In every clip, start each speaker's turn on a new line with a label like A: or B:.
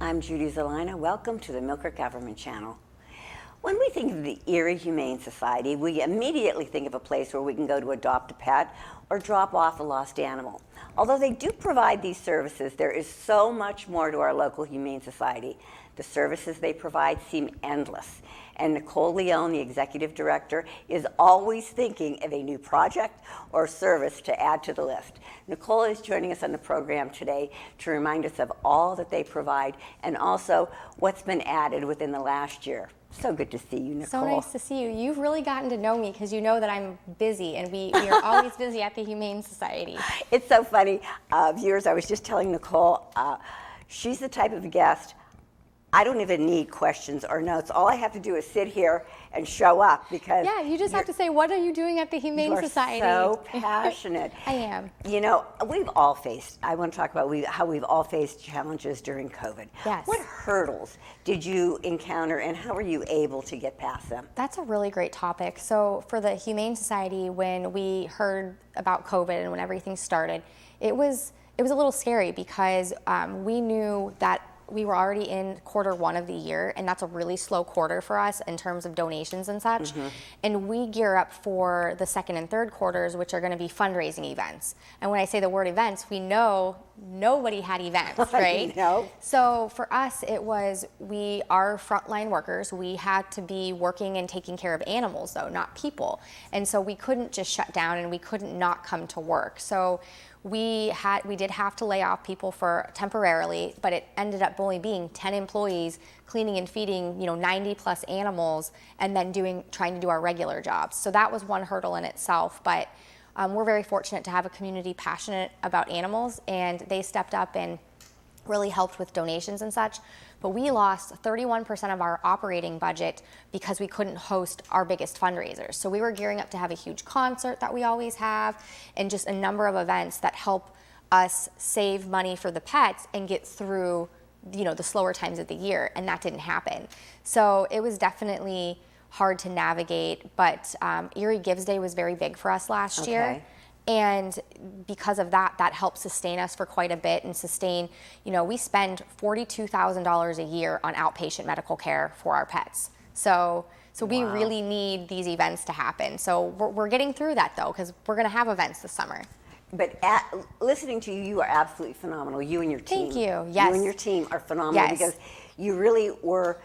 A: I'm Judy Zelina. Welcome to the Millcreek Government Channel. When we think of the Erie Humane Society, we immediately think of a place where we can go to adopt a pet or drop off a lost animal. Although they do provide these services, there is so much more to our local Humane Society. The services they provide seem endless. And Nicole Leone, the executive director, is always thinking of a new project or service to add to the list. Nicole is joining us on the program today to remind us of all that they provide and also what's been added within the last year. So good to see you, Nicole.
B: So nice to see you. You've really gotten to know me because you know that I'm busy, and we are always busy at the Humane Society.
A: It's so funny. Viewers, I was just telling Nicole, she's the type of guest I don't even need questions or notes. All I have to do is sit here and show up because
B: you just have to say, what are you doing at the Humane Society?
A: You're so passionate.
B: I am.
A: You know, we've all faced, I want to talk about how we've all faced challenges during COVID.
B: Yes.
A: What hurdles did you encounter and how were you able to get past them?
B: That's a really great topic. So for the Humane Society, when we heard about COVID and when everything started, it was a little scary because we knew that we were already in Q1 of the year, and that's a really slow quarter for us in terms of donations and such. Mm-hmm. And we gear up for the second and third quarters, which are going to be fundraising events. And when I say the word events, we know nobody had events, right?
A: No.
B: So for us, it was we are frontline workers. We had to be working and taking care of animals, though, not people. And so we couldn't just shut down, and we couldn't not come to work. So we did have to lay off people for temporarily, but it ended up only being 10 employees cleaning and feeding 90 plus animals, and then trying to do our regular jobs. So that was one hurdle in itself, but we're very fortunate to have a community passionate about animals, and they stepped up and really helped with donations and such. But we lost 31% of our operating budget because we couldn't host our biggest fundraisers. So we were gearing up to have a huge concert that we always have, and just a number of events that help us save money for the pets and get through the slower times of the year, and that didn't happen. So it was definitely hard to navigate, but Erie Gives Day was very big for us last year. And because of that, that helped sustain us for quite a bit and sustain, we spend $42,000 a year on outpatient medical care for our pets. So we really need these events to happen. So we're getting through that though, because we're going to have events this summer.
A: But listening to you, you are absolutely phenomenal. You and your team.
B: Thank you. Yes.
A: You and your team are phenomenal because you really were,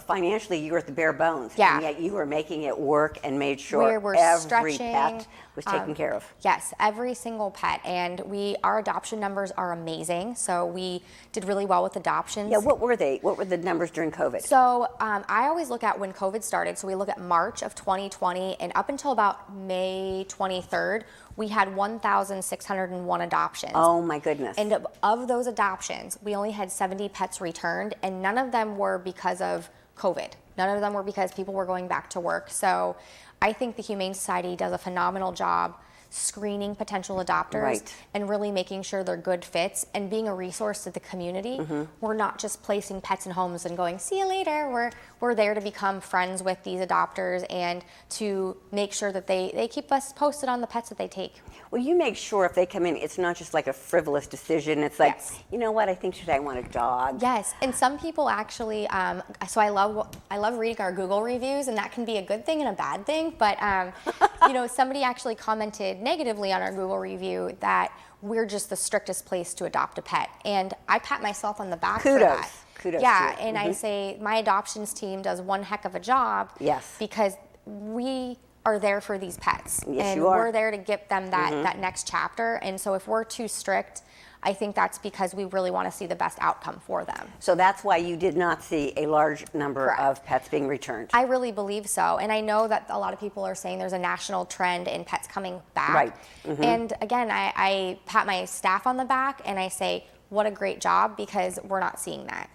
A: financially you were at the bare bones.
B: Yeah.
A: And yet you were making it work and made sure
B: we're
A: every pet was taken care of.
B: Yes, every single pet. And our adoption numbers are amazing. So we did really well with adoptions.
A: Yeah, what were they? What were the numbers during COVID?
B: So I always look at when COVID started. So we look at March of 2020, and up until about May 23rd, we had 1,601 adoptions.
A: Oh my goodness.
B: And of those adoptions, we only had 70 pets returned, and none of them were because of COVID. None of them were because people were going back to work. So I think the Humane Society does a phenomenal job screening potential adopters and really making sure they're good fits and being a resource to the community. Mm-hmm. We're not just placing pets in homes and going, see you later. We're there to become friends with these adopters and to make sure that they keep us posted on the pets that they take.
A: Well, you make sure if they come in, it's not just like a frivolous decision. It's like, you know what, I think today I want a dog.
B: Yes, and some people actually, so I love reading our Google reviews, and that can be a good thing and a bad thing, but somebody actually commented negatively on our Google review that we're just the strictest place to adopt a pet. And I pat myself on the back for that.
A: Kudos.
B: Yeah, and I say my adoptions team does one heck of a job.
A: Yes.
B: Because we are there for these pets.
A: Yes,
B: and
A: you are.
B: We're there to give them that next chapter. And so if we're too strict, I think that's because we really want to see the best outcome for them.
A: So that's why you did not see a large number of pets being returned.
B: I really believe so. And I know that a lot of people are saying there's a national trend in pets coming back.
A: Right. Mm-hmm.
B: And again, I pat my staff on the back and I say, what a great job, because we're not seeing that.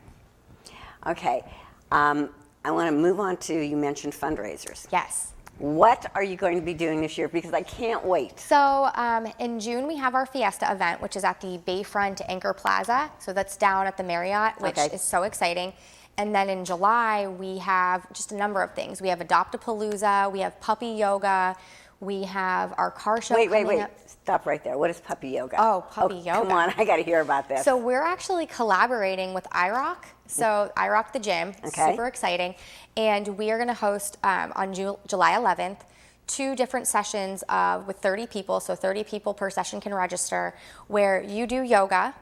A: Okay. I want to move on to, you mentioned fundraisers.
B: Yes.
A: What are you going to be doing this year? Because I can't wait.
B: So in June, we have our Fiesta event, which is at the Bayfront Anchor Plaza. So that's down at the Marriott, which is so exciting. And then in July, we have just a number of things. We have Adopt-A-Palooza, we have puppy yoga, We have our car show
A: Wait.
B: coming up.
A: Stop right there. What is puppy yoga?
B: Oh, puppy yoga.
A: Come on, I got to hear about this.
B: So we're actually collaborating with iRock. So iRock the gym,
A: Okay.
B: super exciting. And we are going to host on July 11th 2 different sessions with 30 people. So 30 people per session can register, where you do yoga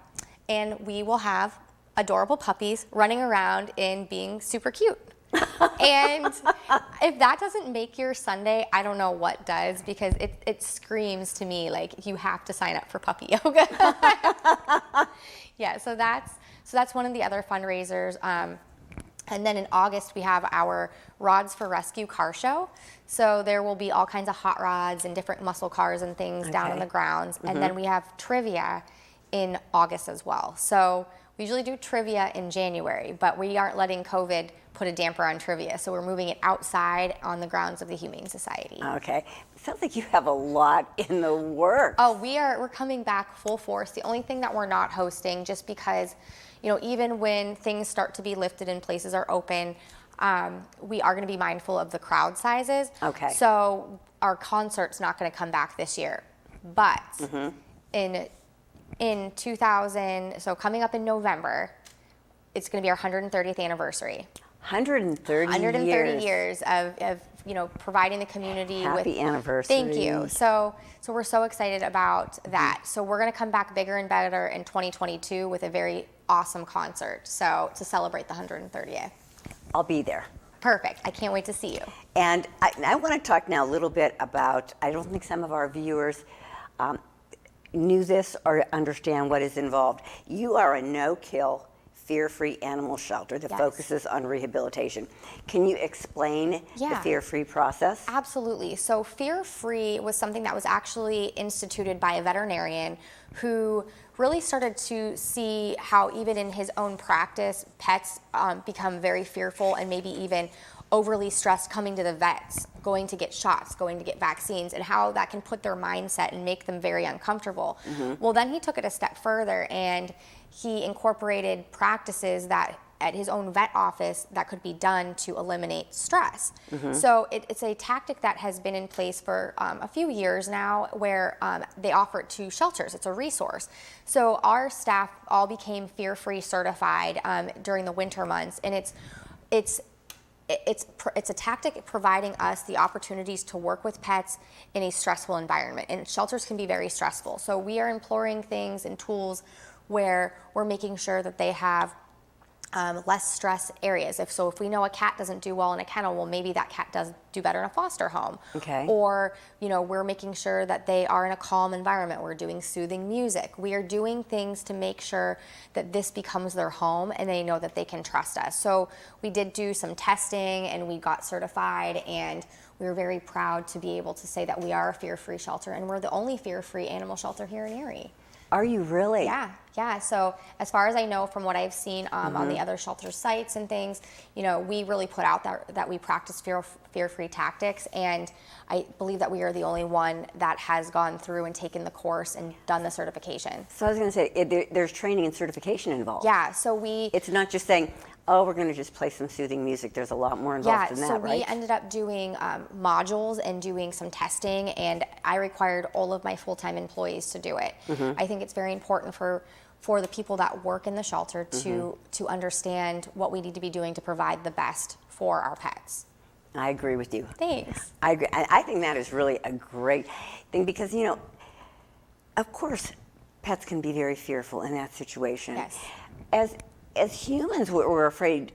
B: and we will have adorable puppies running around and being super cute. And if that doesn't make your Sunday, I don't know what does, because it screams to me like you have to sign up for puppy yoga. Yeah, so that's one of the other fundraisers. And then in August, we have our Rods for Rescue car show. So there will be all kinds of hot rods and different muscle cars and things down on the grounds. And then we have trivia in August as well. So we usually do trivia in January, but we aren't letting COVID put a damper on trivia. So we're moving it outside on the grounds of the Humane Society.
A: Okay. Sounds like you have a lot in the works.
B: Oh, we're coming back full force. The only thing that we're not hosting, just because, even when things start to be lifted and places are open, we are going to be mindful of the crowd sizes.
A: Okay.
B: So our concert's not going to come back this year, but in 2000, so coming up in November, it's going to be our 130th anniversary.
A: 130
B: years of providing the community with
A: Happy anniversary.
B: Thank you. So we're so excited about that. So we're going to come back bigger and better in 2022 with a very awesome concert. So to celebrate the 130th.
A: I'll be there.
B: Perfect. I can't wait to see you.
A: And I want to talk now a little bit about, I don't think some of our viewers knew this or understand what is involved. You are a no-kill, fear-free animal shelter that focuses on rehabilitation. Can you explain the fear-free process?
B: Absolutely. So fear-free was something that was actually instituted by a veterinarian who really started to see how even in his own practice, pets become very fearful and maybe even overly stressed coming to the vets, going to get shots, going to get vaccines, and how that can put their mindset and make them very uncomfortable. Well, then he took it a step further and he incorporated practices that at his own vet office that could be done to eliminate stress. So it's a tactic that has been in place for a few years now, where they offer it to shelters. It's a resource. So our staff all became fear-free certified during the winter months, and it's a tactic providing us the opportunities to work with pets in a stressful environment. And shelters can be very stressful. So we are employing things and tools where we're making sure that they have less stress areas. If we know a cat doesn't do well in a kennel, well, maybe that cat does do better in a foster home.
A: Okay.
B: Or, we're making sure that they are in a calm environment. We're doing soothing music. We are doing things to make sure that this becomes their home and they know that they can trust us. So we did do some testing and we got certified, and we were very proud to be able to say that we are a fear-free shelter, and we're the only fear-free animal shelter here in Erie.
A: Are you really?
B: Yeah. So as far as I know from what I've seen on the other shelter sites and things, we really put out that we practice fear-free tactics, and I believe that we are the only one that has gone through and taken the course and done the certification.
A: So I was going to say, there's training and certification involved.
B: Yeah, so
A: It's not just saying, oh, we're going to just play some soothing music. There's a lot more involved in that, right?
B: We ended up doing modules and doing some testing, and I required all of my full-time employees to do it. I think it's very important for the people that work in the shelter to understand what we need to be doing to provide the best for our pets.
A: I agree with you.
B: Thanks.
A: I agree. I think that is really a great thing because, of course, pets can be very fearful in that situation.
B: Yes.
A: As humans, we're afraid.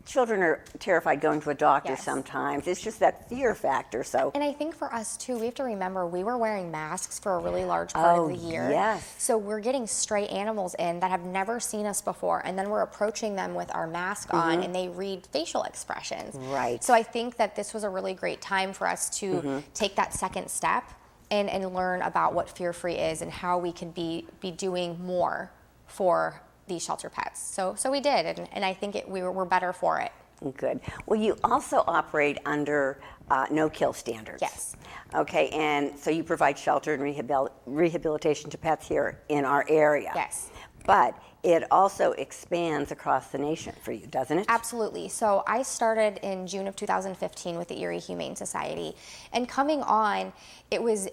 A: Children are terrified going to a doctor sometimes. It's just that fear factor. So.
B: And I think for us too, we have to remember we were wearing masks for a really large part of the year.
A: Yes.
B: So we're getting stray animals in that have never seen us before, and then we're approaching them with our mask on, and they read facial expressions.
A: Right.
B: So I think that this was a really great time for us to take that second step and learn about what fear-free is and how we could be doing more for these shelter pets. So we did, and I think we're better for it.
A: Good. Well, you also operate under no-kill standards.
B: Yes.
A: Okay, and so you provide shelter and rehabilitation to pets here in our area.
B: Yes.
A: but it also expands across the nation for you, doesn't it?
B: Absolutely. So I started in June of 2015 with the Erie Humane Society, and coming on, it was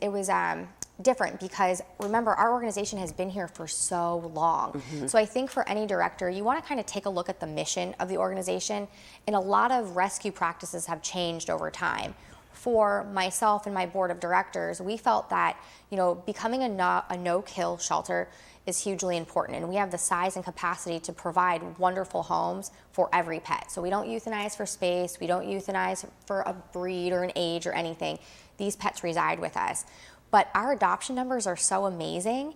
B: different because remember, our organization has been here for so long. So I think for any director, you want to kind of take a look at the mission of the organization, and a lot of rescue practices have changed over time. For myself and my board of directors, we felt that, becoming a no-kill shelter is hugely important, and we have the size and capacity to provide wonderful homes for every pet. So we don't euthanize for space, we don't euthanize for a breed or an age or anything. These pets reside with us. But our adoption numbers are so amazing.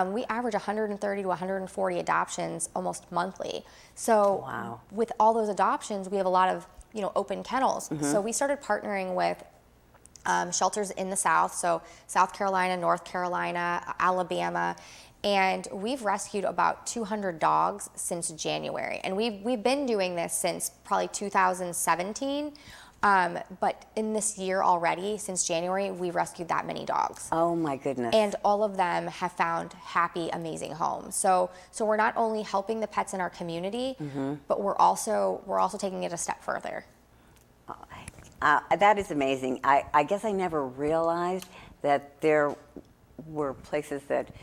B: We average 130 to 140 adoptions almost monthly. So
A: wow.
B: With all those adoptions, we have a lot of open kennels. So we started partnering with shelters in the South, so South Carolina, North Carolina, Alabama, and we've rescued about 200 dogs since January. And we've been doing this since probably 2017, but in this year already, since January, we've rescued that many dogs.
A: Oh my goodness.
B: And all of them have found happy, amazing homes. So we're not only helping the pets in our community, but we're also taking it a step further.
A: That is amazing. I guess I never realized that there were places that,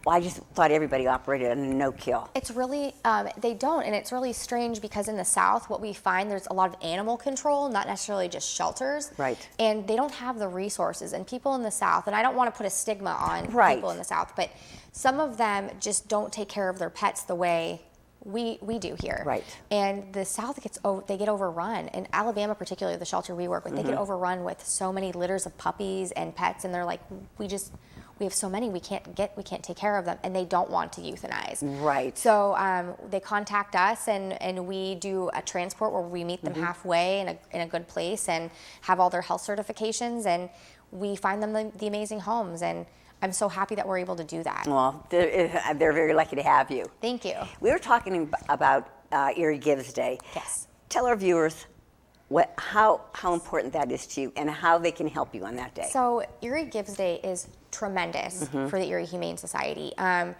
A: I just thought everybody operated on a no-kill.
B: It's really, they don't, and it's really strange because in the South, what we find, there's a lot of animal control, not necessarily just shelters.
A: Right.
B: And they don't have the resources. And people in the South, and I don't want to put a stigma on people in the South, but some of them just don't take care of their pets the way we do here.
A: Right. And
B: the South they get overrun. In Alabama, particularly the shelter we work with, they get overrun with so many litters of puppies and pets, and they're like, we have so many, we can't take care of them, and they don't want to euthanize.
A: Right.
B: So they contact us, and we do a transport where we meet them halfway in a good place and have all their health certifications, and we find them the amazing homes. And I'm so happy that we're able to do that.
A: Well, they're very lucky to have you.
B: Thank you.
A: We were talking about Erie Gives Day.
B: Yes.
A: Tell our viewers how important that is to you and how they can help you on that day.
B: So Erie Gives Day is tremendous for the Erie Humane Society. I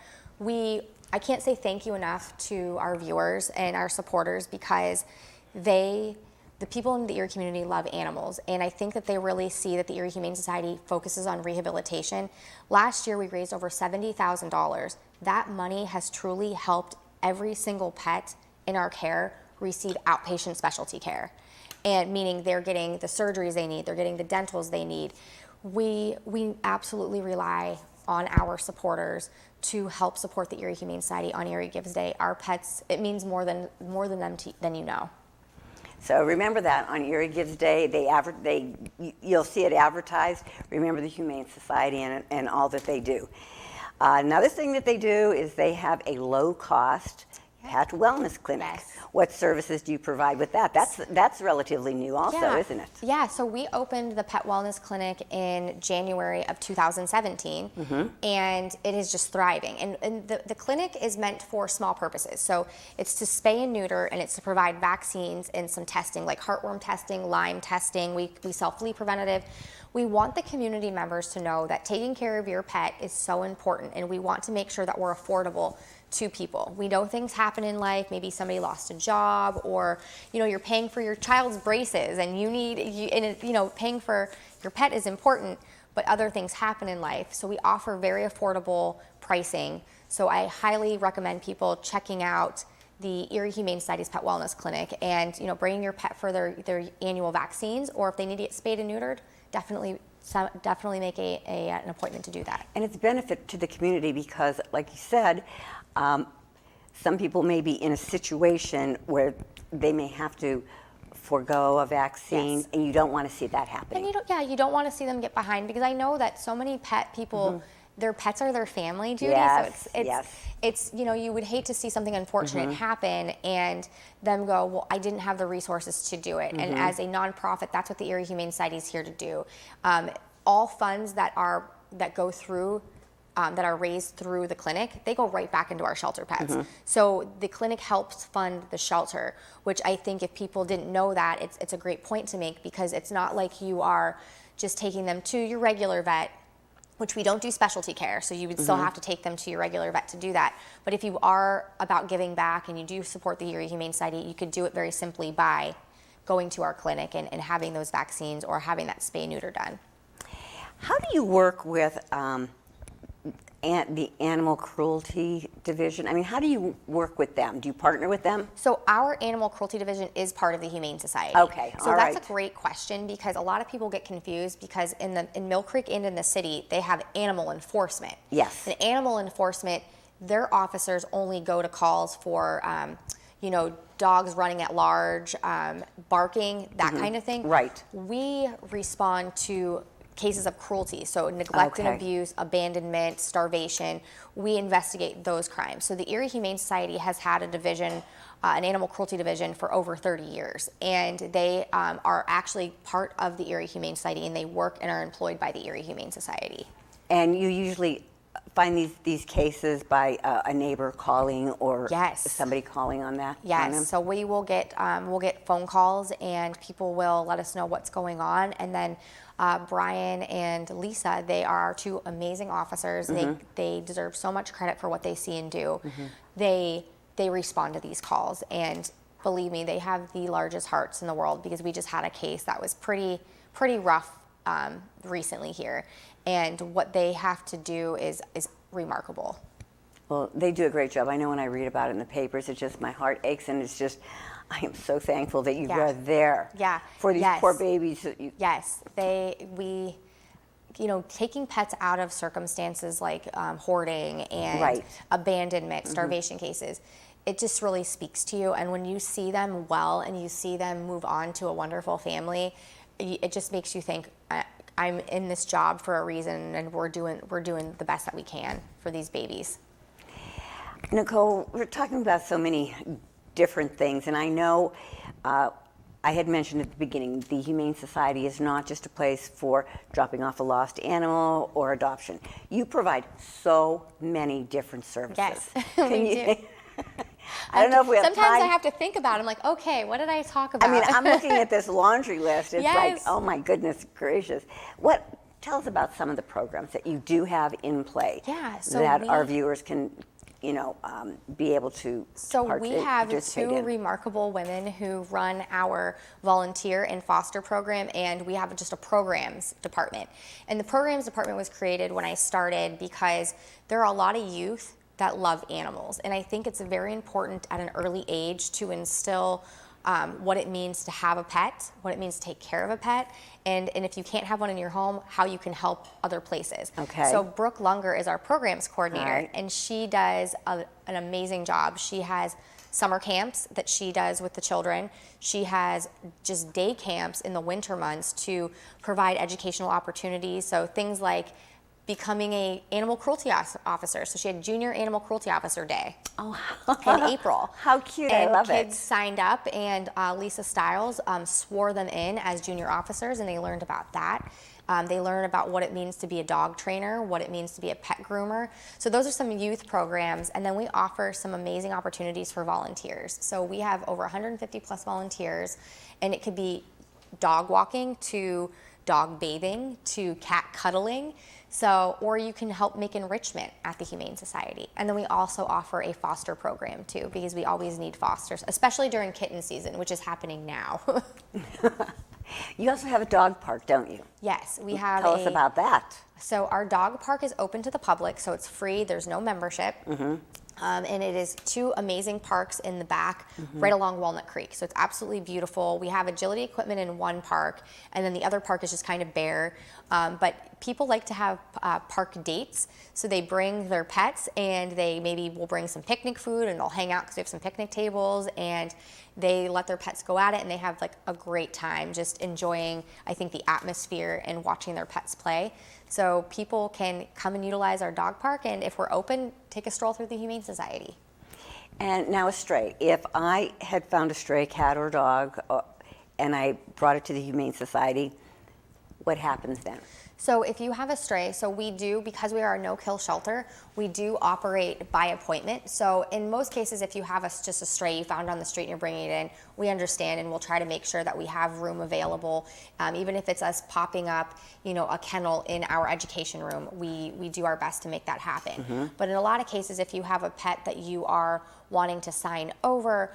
B: can't say thank you enough to our viewers and our supporters because the people in the Erie community love animals, and I think that they really see that the Erie Humane Society focuses on rehabilitation. Last year, we raised over $70,000. That money has truly helped every single pet in our care receive outpatient specialty care, and meaning they're getting the surgeries they need, they're getting the dentals they need. We absolutely rely on our supporters to help support the Erie Humane Society on Erie Gives Day. Our pets, it means more than them than you know.
A: So remember that on Erie Gives Day, you'll see it advertised. Remember the Humane Society and all that they do. Another thing that they do is they have a low-cost pet wellness clinic.
B: Yes.
A: What services do you provide with that? That's relatively new also, isn't it?
B: Yeah, so we opened the pet wellness clinic in January of 2017, and it is just thriving. And the clinic is meant for small purposes. So it's to spay and neuter, and it's to provide vaccines and some testing, like heartworm testing, Lyme testing. We sell flea preventative. We want the community members to know that taking care of your pet is so important, and we want to make sure that we're affordable to people. We know things happen in life. Maybe somebody lost a job, or you're paying for your child's braces, and paying for your pet is important, but other things happen in life. So we offer very affordable pricing. So I highly recommend people checking out the Erie Humane Society's Pet Wellness Clinic, and bringing your pet for their annual vaccines, or if they need to get spayed and neutered, definitely make an appointment to do that.
A: And it's a benefit to the community because, like you said, some people may be in a situation where they may have to forego a vaccine, and you don't want to see that happening.
B: And you don't want to see them get behind, because I know that so many pet people, their pets are their family, Judy.
A: Yes,
B: so it's you would hate to see something unfortunate happen and them go, well, I didn't have the resources to do it. And as a nonprofit, that's what the Erie Humane Society is here to do. All funds that go through that are raised through the clinic, they go right back into our shelter pets. So the clinic helps fund the shelter, which I think if people didn't know that, it's a great point to make, because it's not like you are just taking them to your regular vet which we don't do specialty care, so you would still have to take them to your regular vet to do that. But if you are about giving back and you do support the Erie Humane Society, you could do it very simply by going to our clinic and having those vaccines or having that spay-neuter done.
A: How do you work with the animal cruelty division? I mean, how do you work with them? Do you partner with them?
B: So our animal cruelty division is part of the Humane Society.
A: Okay,
B: so
A: all
B: that's
A: right.
B: a great question, because a lot of people get confused, because in Millcreek and in the city, they have animal enforcement.
A: Yes.
B: And animal enforcement, their officers only go to calls for, dogs running at large, barking, that kind of thing.
A: Right.
B: We respond to cases of cruelty, so neglect and
A: Okay.
B: abuse, abandonment, starvation. We investigate those crimes. So the Erie Humane Society has had a division, an animal cruelty division, for over 30 years, and they are actually part of the Erie Humane Society, and they work and are employed by the Erie Humane Society.
A: And you usually find these cases by a neighbor calling, or
B: Yes.
A: somebody calling on that?
B: Yes,
A: on them?
B: so we'll get phone calls, and people will let us know what's going on, and then Brian and Lisa, they are our two amazing officers. They deserve so much credit for what they see and do. They respond to these calls, and believe me, they have the largest hearts in the world, because we just had a case that was pretty rough recently here, and what they have to do is remarkable.
A: Well, they do a great job. I know when I read about it in the papers, it's just, my heart aches, and it's just, I am so thankful that you
B: Yeah.
A: are there
B: Yeah.
A: for these
B: Yes.
A: poor babies.
B: Yes, taking pets out of circumstances like hoarding and
A: Right.
B: abandonment, starvation cases, it just really speaks to you. And when you see them well and you see them move on to a wonderful family, it just makes you think, I'm in this job for a reason, and we're doing the best that we can for these babies.
A: Nicole, we're talking about so many different things, and I know I had mentioned at the beginning, the Humane Society is not just a place for dropping off a lost animal or adoption. You provide so many different services.
B: Yes,
A: Can
B: we
A: you-
B: do.
A: I don't know if we have
B: Sometimes
A: time.
B: I have to think about it. I'm like, okay, what did I talk about?
A: I mean, I'm looking at this laundry list. It's like,
B: Yes.
A: oh my goodness gracious. Tell us about some of the programs that you do have in play,
B: Yeah, so
A: that our
B: we-
A: viewers can, be able to
B: So we have
A: participate
B: two
A: in.
B: remarkable women who run our volunteer and foster program, and we have just a programs department. And the programs department was created when I started, because there are a lot of youth that love animals. And I think it's very important at an early age to instill what it means to have a pet, what it means to take care of a pet, and if you can't have one in your home, how you can help other places.
A: Okay.
B: So Brooke Lunger is our programs coordinator,
A: Right.
B: and she does an amazing job. She has summer camps that she does with the children. She has just day camps in the winter months to provide educational opportunities. So things like becoming a animal cruelty officer. So she had Junior Animal Cruelty Officer Day in April.
A: How cute,
B: and
A: I love
B: kids
A: it.
B: signed up, and Lisa Stiles swore them in as junior officers, and they learned about that. They learn about what it means to be a dog trainer, what it means to be a pet groomer. So those are some youth programs, and then we offer some amazing opportunities for volunteers. So we have over 150 plus volunteers, and it could be dog walking to dog bathing to cat cuddling. So, or you can help make enrichment at the Humane Society. And then we also offer a foster program too, because we always need fosters, especially during kitten season, which is happening now.
A: You also have a dog park, don't you?
B: Yes, we have.
A: Tell us about that.
B: So our dog park is open to the public, so it's free. There's no membership. And it is two amazing parks in the back, right along Walnut Creek. So it's absolutely beautiful. We have agility equipment in one park, and then the other park is just kind of bare. But people like to have park dates, so they bring their pets, and they maybe will bring some picnic food, and they'll hang out because we have some picnic tables, and they let their pets go at it, and they have like a great time just enjoying, I think, the atmosphere and watching their pets play. So people can come and utilize our dog park, and if we're open, take a stroll through the Humane Society.
A: And now a stray. If I had found a stray cat or dog and I brought it to the Humane Society, what happens then?
B: So if you have a stray, so we do, because we are a no-kill shelter, we do operate by appointment. So in most cases, if you have just a stray you found on the street and you're bringing it in, we understand, and we'll try to make sure that we have room available. Even if it's us popping up, a kennel in our education room, we do our best to make that happen. But in a lot of cases, if you have a pet that you are wanting to sign over,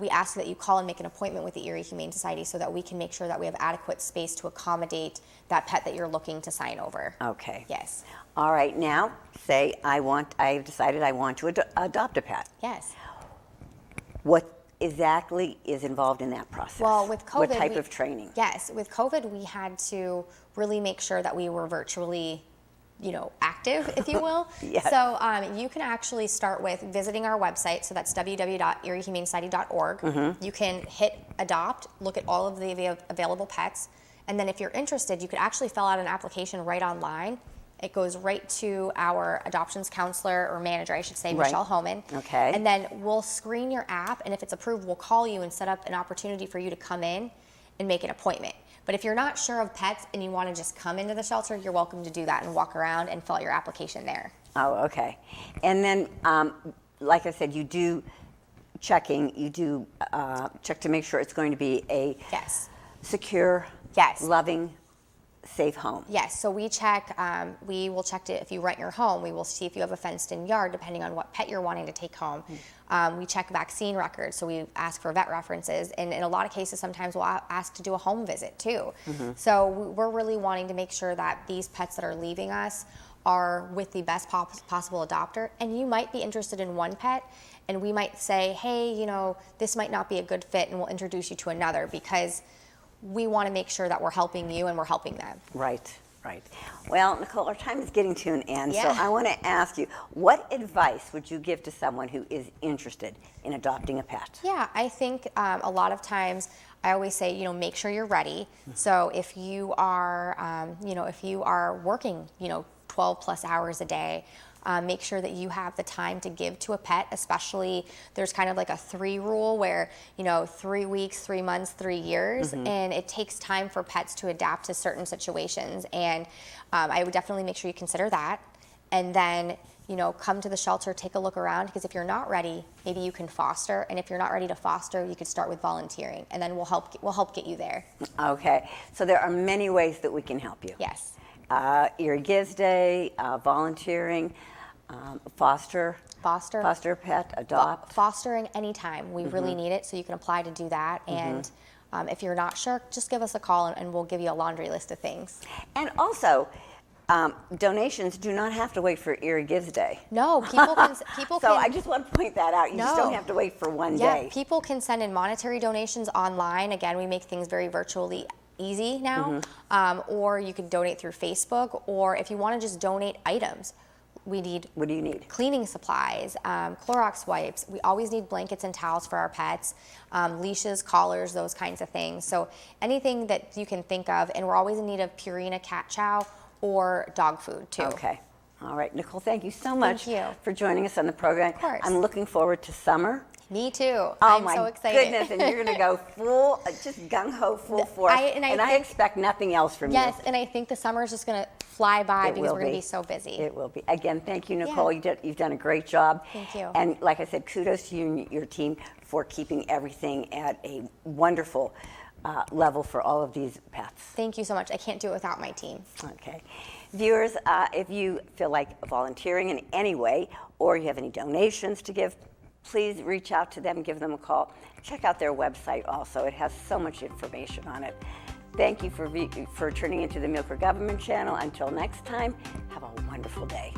B: we ask that you call and make an appointment with the Erie Humane Society so that we can make sure that we have adequate space to accommodate that pet that you're looking to sign over.
A: Okay.
B: Yes.
A: All right, now say I've decided I want to adopt a pet.
B: Yes.
A: What exactly is involved in that process?
B: Well, with COVID,
A: what type of training?
B: Yes, with COVID, we had to really make sure that we were virtually active, if you will.
A: Yes.
B: So you can actually start with visiting our website. So that's www.eriehumanesociety.org. You can hit adopt, look at all of the available pets. And then if you're interested, you could actually fill out an application right online. It goes right to our adoptions counselor or manager, I should say,
A: Right.
B: Michelle Homan.
A: Okay.
B: And then we'll screen your app, and if it's approved, we'll call you and set up an opportunity for you to come in and make an appointment. But if you're not sure of pets and you want to just come into the shelter, you're welcome to do that and walk around and fill out your application there.
A: Oh, okay. And then, like I said, you do checking. You do check to make sure it's going to be a
B: Yes.
A: secure,
B: Yes.
A: loving, safe home.
B: Yes, so we check, we will check if you rent your home, we will see if you have a fenced-in yard, depending on what pet you're wanting to take home. We check vaccine records, so we ask for vet references, and in a lot of cases, sometimes we'll ask to do a home visit too. So we're really wanting to make sure that these pets that are leaving us are with the best possible adopter, and you might be interested in one pet, and we might say, hey, this might not be a good fit, and we'll introduce you to another, because we want to make sure that we're helping you and we're helping them.
A: Right, right. Well, Nicole, our time is getting to an end,
B: Yeah.
A: so I want to ask you, what advice would you give to someone who is interested in adopting a pet?
B: Yeah, I think a lot of times I always say, make sure you're ready. So if you are, if you are working, 12 plus hours a day, make sure that you have the time to give to a pet, especially there's kind of like a 3 rule where, 3 weeks, 3 months, 3 years, and it takes time for pets to adapt to certain situations. And I would definitely make sure you consider that. And then, come to the shelter, take a look around, because if you're not ready, maybe you can foster. And if you're not ready to foster, you could start with volunteering, and then we'll help get you there.
A: Okay, so there are many ways that we can help you.
B: Yes.
A: Erie Gives Day, volunteering, foster a pet, adopt.
B: Fostering anytime. We really need it, so you can apply to do that. And if you're not sure, just give us a call and we'll give you a laundry list of things.
A: And also, donations do not have to wait for Erie Gives Day.
B: No, people can.
A: So I just want to point that out. You just
B: No.
A: don't have to wait for one
B: Yeah,
A: day.
B: people can send in monetary donations online. Again, we make things very virtually easy now. Or you can donate through Facebook, or if you want to just donate items. We need
A: What do you need?
B: cleaning supplies, Clorox wipes. We always need blankets and towels for our pets, leashes, collars, those kinds of things. So anything that you can think of, and we're always in need of Purina cat chow or dog food too.
A: Okay. All right, Nicole, thank you so much
B: you.
A: for joining us on the program.
B: Of course.
A: I'm looking forward to summer.
B: Me too.
A: Oh
B: I'm
A: my
B: so excited.
A: goodness, and you're going to go full, just gung-ho, full force. I expect nothing else from you.
B: Yes, and I think the summer is just going to fly by
A: It
B: because
A: will
B: we're going to
A: be.
B: be so busy.
A: It will be. Again, thank you, Nicole. You've done a great job.
B: Thank you.
A: And like I said, kudos to you and your team for keeping everything at a wonderful level for all of these pets.
B: Thank you so much. I can't do it without my team.
A: Okay. Viewers, if you feel like volunteering in any way or you have any donations to give, please reach out to them, give them a call. Check out their website also. It has so much information on it. Thank you for tuning into the Millcreek Government Channel. Until next time, have a wonderful day.